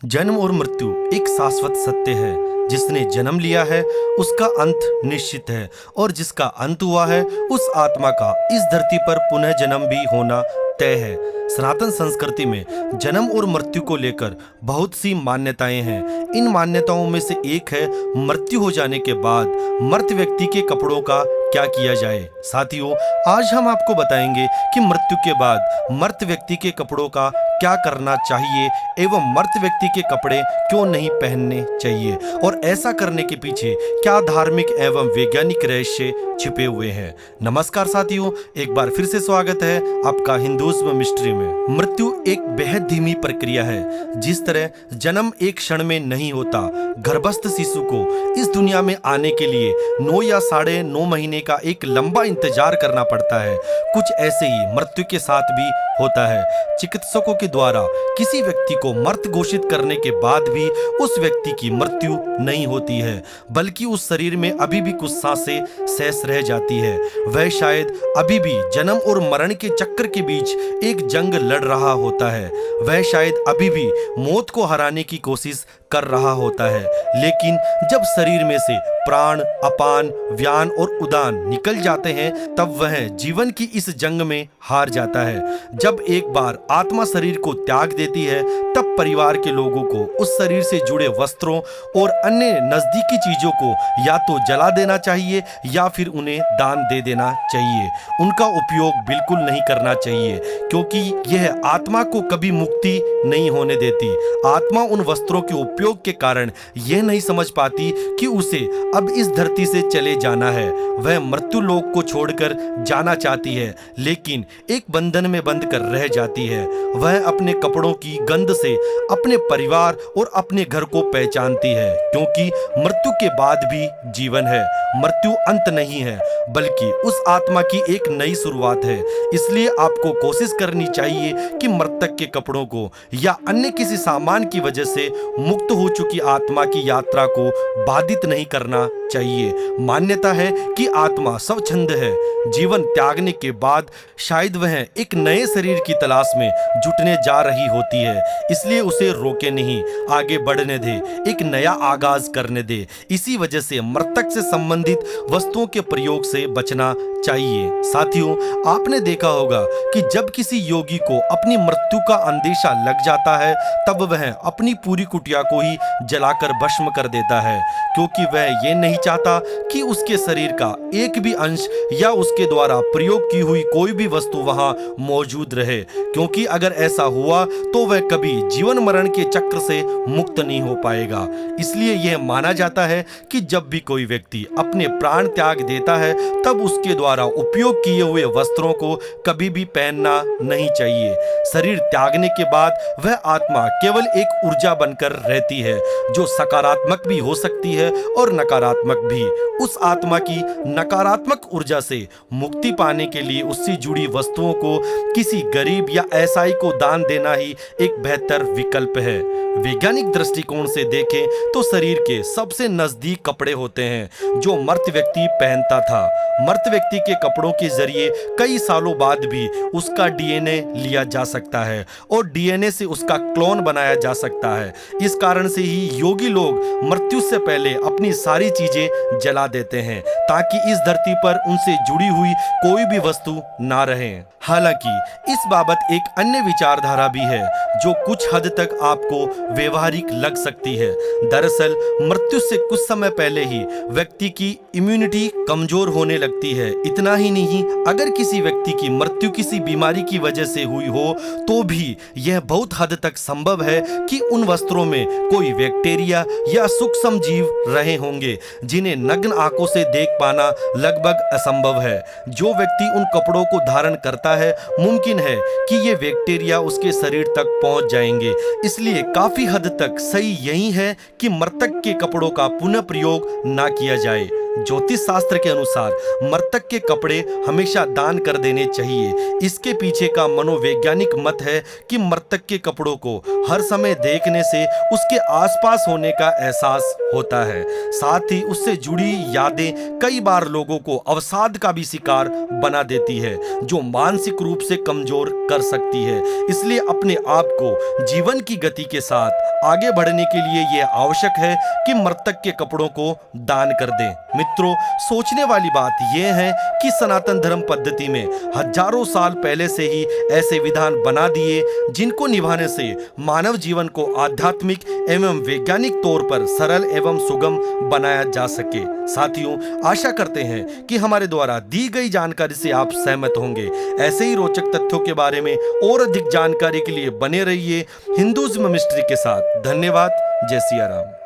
जन्म और मृत्यु एक शाश्वत सत्य है। जिसने जन्म लिया है उसका अंत निश्चित है और जिसका अंत हुआ है उस आत्मा का इस धरती पर पुनः जन्म भी होना तय है। सनातन संस्कृति में जन्म और मृत्यु को लेकर बहुत सी मान्यताएं हैं। इन मान्यताओं में से एक है मृत्यु हो जाने के बाद मृत व्यक्ति के कपड़ों का क्या किया जाए। साथियों, आज हम आपको बताएंगे कि मृत्यु के बाद मृत व्यक्ति के कपड़ों का क्या करना चाहिए एवं मृत व्यक्ति के कपड़े क्यों नहीं पहनने चाहिए और ऐसा करने के पीछे क्या धार्मिक एवं वैज्ञानिक रहस्य छिपे हुए हैं। नमस्कार साथियों, एक बार फिर से स्वागत है आपका हिंदुइज्म मिस्ट्री में। मृत्यु एक बेहद धीमी प्रक्रिया है। जिस तरह जन्म एक क्षण में नहीं होता, गर्भस्थ शिशु को इस दुनिया में आने के लिए 9 या 9.5 महीने का एक लंबा इंतजार करना पड़ता है, कुछ ऐसे ही मृत्यु के साथ भी होता है। चिकित्सकों के द्वारा किसी व्यक्ति को मृत घोषित करने के बाद भी उस व्यक्ति की मृत्यु नहीं होती है, बल्कि उस शरीर में अभी भी कुछ सांसें शेष रह जाती है। वह शायद अभी भी जन्म और मरण के चक्कर के बीच एक जंग लड़ रहा होता है। वह शायद अभी भी मौत को हराने की कोशिश कर रहा होता है, लेकिन जब शरीर में से प्राण, अपान, व्यान और उदान निकल जाते हैं तब वह जीवन की इस जंग में हार जाता है। जब एक बार आत्मा शरीर को त्याग देती है तब परिवार के लोगों को उस शरीर से जुड़े वस्त्रों और अन्य नजदीकी चीजों को या तो जला देना चाहिए या फिर उन्हें दान दे देना चाहिए। उनका उपयोग बिल्कुल नहीं करना चाहिए, क्योंकि यह आत्मा को कभी मुक्ति नहीं होने देती। आत्मा उन वस्त्रों के उपयोग के कारण यह नहीं समझ पाती कि उसे अब इस धरती से चले जाना है। वह मृत्यु लोक को छोड़कर जाना चाहती है, लेकिन एक बंधन में बंध कर रह जाती है। वह अपने कपड़ों की गंध से अपने परिवार और अपने घर को पहचानती है, क्योंकि मृत्यु के बाद भी जीवन है। मृत्यु अंत नहीं है, बल्कि उस आत्मा की एक नई शुरुआत है। इसलिए आपको कोशिश करनी चाहिए कि मृतक के कपड़ों को या अन्य किसी सामान की वजह से मुक्त हो चुकी आत्मा की यात्रा को बाधित नहीं करना चाहिए। मान्यता है कि आत्मा स्वच्छंद है। जीवन त्यागने के बाद शायद वह एक नए शरीर की तलाश में जुटने जा रही होती है, इसलिए उसे रोके नहीं, आगे बढ़ने दे, एक नया आगाज करने दे। इसी वजह से मृतक से संबंधित वस्तुओं के प्रयोग से बचना चाहिए। साथियों, आपने देखा होगा कि जब किसी योगी को अपनी मृत्यु का अंदेशा लग जाता है तब वह अपनी पूरी कुटिया को ही जलाकर भस्म कर देता है, क्योंकि वह ये नहीं चाहता कि उसके शरीर का एक भी अंश या उसके द्वारा प्रयोग की हुई कोई भी वस्तु वहां मौजूद रहे, क्योंकि अगर ऐसा हुआ तो वह कभी जीवन मरण के चक्र से मुक्त नहीं हो पाएगा। इसलिए यह माना जाता है कि जब भी कोई व्यक्ति अपने प्राण त्याग देता है तब उसके द्वारा उपयोग किए हुए वस्त्रों को कभी भी पहनना नहीं चाहिए। शरीर त्यागने के बाद वह आत्मा केवल एक ऊर्जा बनकर रहती है, जो सकारात्मक भी हो सकती है और नकारात्मक भी। उस आत्मा की नकारात्मक ऊर्जा से मुक्ति पाने के लिए उससे जुड़ी वस्तुओं को किसी गरीब या ऐसाई को दान देना ही एक बेहतर विकल्प है। वैज्ञानिक दृष्टिकोण से देखें तो शरीर के सबसे नजदीक कपड़े होते हैं जो मृत व्यक्ति पहनता था। मृत व्यक्ति के कपड़ों के जरिए कई सालों बाद भी उसका डीएनए लिया जा सकता है और डीएनए से उसका क्लोन बनाया जा सकता है। इस कारण से ही योगी लोग मृत्यु से पहले अपनी सारी चीजें जला देते हैं, ताकि इस धरती पर उनसे जुड़ी हुई कोई भी वस्तु ना रहे। हालांकि इस बाबत एक अन्य विचारधारा भी है जो कुछ हद तक आपको व्यवहारिक लग सकती है। दरअसल मृत्यु से कुछ समय पहले ही व्यक्ति की इम्यूनिटी कमजोर होने लगती है। इतना ही नहीं, अगर किसी व्यक्ति की मृत्यु किसी बीमारी की वजह से हुई हो तो भी यह बहुत हद तक संभव है कि उन वस्त्रों में कोई बैक्टीरिया या सूक्ष्म जीव रहे होंगे जिन्हें नग्न आंखों से देख पाना लगभग असंभव है। जो व्यक्ति उन कपड़ों को धारण करता है, मुमकिन है कि ये बैक्टीरिया उसके शरीर तक पहुंच जाएंगे। इसलिए काफी हद तक सही यही है कि मृतक के कपड़ों का पुनः प्रयोग ना किया जाए। ज्योतिष शास्त्र के अनुसार मृतक के कपड़े हमेशा दान कर देने चाहिए। इसके पीछे का मनोवैज्ञानिक मत है कि मृतक के कपड़ों को हर समय देखने से उसके आसपास होने का एहसास होता है। साथ ही उससे जुड़ी यादें कई बार लोगों को अवसाद का भी शिकार बना देती है, जो मानसिक रूप से कमजोर कर सकती है। इसलिए अपने आप को जीवन की गति के साथ आगे बढ़ने के लिए यह आवश्यक है कि मृतक के कपड़ों को दान कर दें। मित्रों, सोचने वाली बात यह है कि सनातन धर्म पद्धति में हजारों साल पहले से ही ऐसे विधान बना दिए जिनको निभाने से मानव जीवन को आध्यात्मिक एवं वैज्ञानिक तौर पर सरल एवं सुगम बनाया जा सके। साथियों, आशा करते हैं कि हमारे द्वारा दी गई जानकारी से आप सहमत होंगे। ऐसे ही रोचक तथ्यों के बारे में और अधिक जानकारी के लिए बने रहिए हिंदुइज्म मिस्ट्री के साथ। धन्यवाद। जय सिया राम।